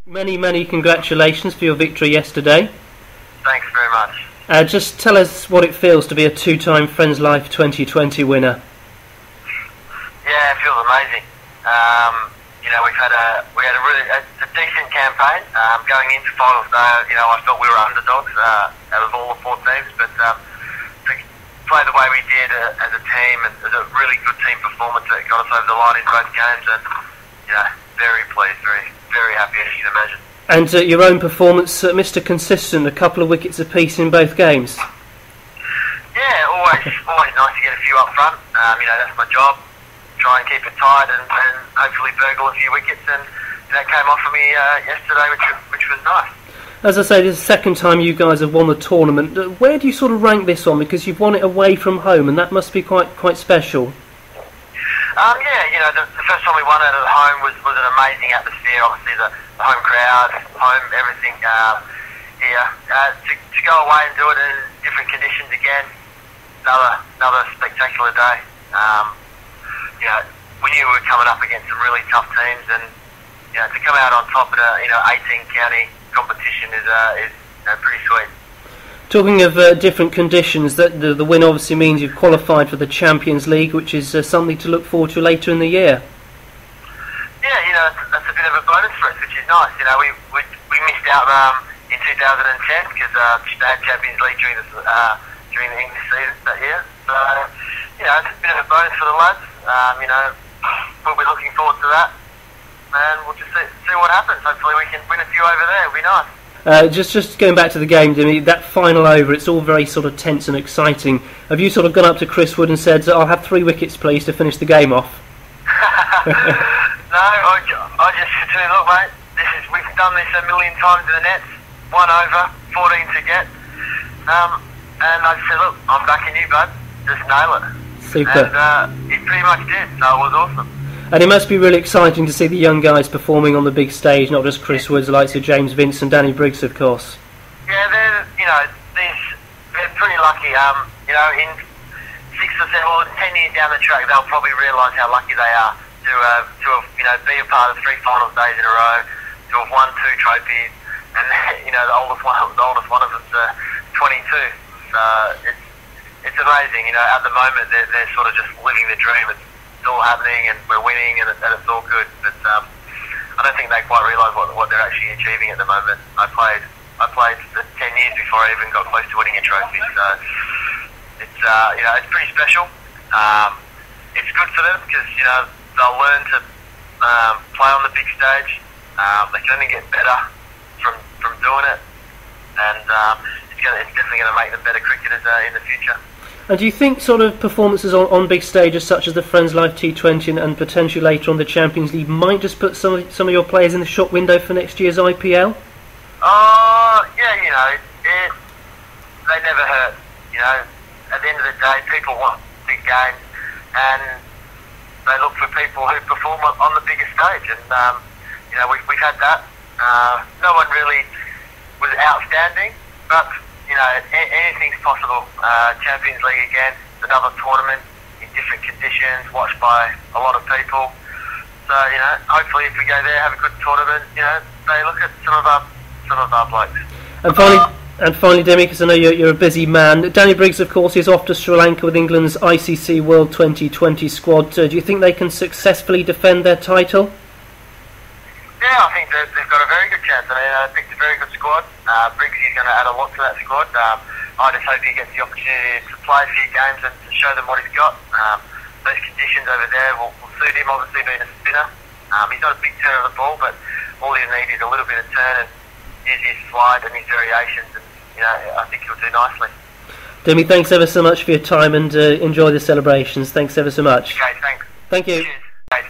Many congratulations for your victory yesterday. Thanks very much. Just tell us what it feels to be a two-time Friends Life 2020 winner. Yeah, it feels amazing. We had a really decent campaign. Going into finals day, I felt we were underdogs out of all the 4 teams, but to play the way we did as a team, and as a really good team performance that got us over the line in both games, and very pleased, very happy, as you can imagine. And your own performance, Mr. Consistent, a couple of wickets apiece in both games. Yeah, always nice to get a few up front. That's my job. Try and keep it tight and hopefully burgle a few wickets, and that came off for me yesterday, which was nice. As I say, this is the second time you guys have won the tournament. Where do you sort of rank this on? Because you've won it away from home, and that must be quite special. The first time we won it at home was an amazing atmosphere. Obviously, the home crowd, home everything here. To go away and do it in different conditions again, another spectacular day. We knew we were coming up against some really tough teams, and to come out on top in a 18 county competition is pretty sweet. Talking of different conditions, the win obviously means you've qualified for the Champions League, which is something to look forward to later in the year. Yeah, that's a bit of a bonus for us, which is nice. We missed out in 2010 because they had Champions League during the English season that year. So it's a bit of a bonus for the lads. We'll be looking forward to that, and we'll just see what happens. Hopefully we can win a few over there. It'll be nice. Just going back to the game, Jimmy, that final over, it's all very sort of tense and exciting. Have you sort of gone up to Chris Wood and said, I'll have 3 wickets please to finish the game off? No, I just said to him, look mate, we've done this a million times in the nets, 1 over, 14 to get, and I said, look, I'm backing you bud, just nail it. Super. And he pretty much did, so it was awesome. And it must be really exciting to see the young guys performing on the big stage, not just Chris Woods, the likes of James Vince and Danny Briggs, of course. Yeah, they're pretty lucky. In 6 or 7 or 10 years down the track, they'll probably realise how lucky they are to have be a part of 3 finals days in a row, to have won 2 trophies, and the oldest one of them's 22. So it's amazing. At the moment they're sort of just living the dream. It's all happening, and we're winning, and it's all good. But I don't think they quite realise what they're actually achieving at the moment. I played for 10 years before I even got close to winning a trophy. So it's pretty special. It's good for them because they'll learn to play on the big stage. They can only get better from doing it, and it's definitely going to make them better cricketers in the future. And do you think sort of performances on big stages such as the Friends Life T20 and potentially later on the Champions League might just put some of your players in the shop window for next year's IPL? Yeah, they never hurt. At the end of the day, people want big games, and they look for people who perform on the biggest stage. And we've had that. No one really was outstanding, but anything's possible. Champions League again, another tournament in different conditions, watched by a lot of people. So hopefully if we go there, have a good tournament, they look at some of our blokes. And finally, Demi, because I know you're a busy man. Danny Briggs, of course, is off to Sri Lanka with England's ICC World 2020 squad. Do you think they can successfully defend their title? Yeah, I think they've got a very good chance. I picked a very good squad. Briggs is going to add a lot to that squad. I just hope he gets the opportunity to play a few games and to show them what he's got. Those conditions over there will suit him, obviously being a spinner. He's not a big turner of the ball, but all he needs is a little bit of turn and use his slide and his variations, and I think he'll do nicely. Demi, thanks ever so much for your time, and enjoy the celebrations. Thanks ever so much. Okay, thanks. Thank you. Cheers. Okay,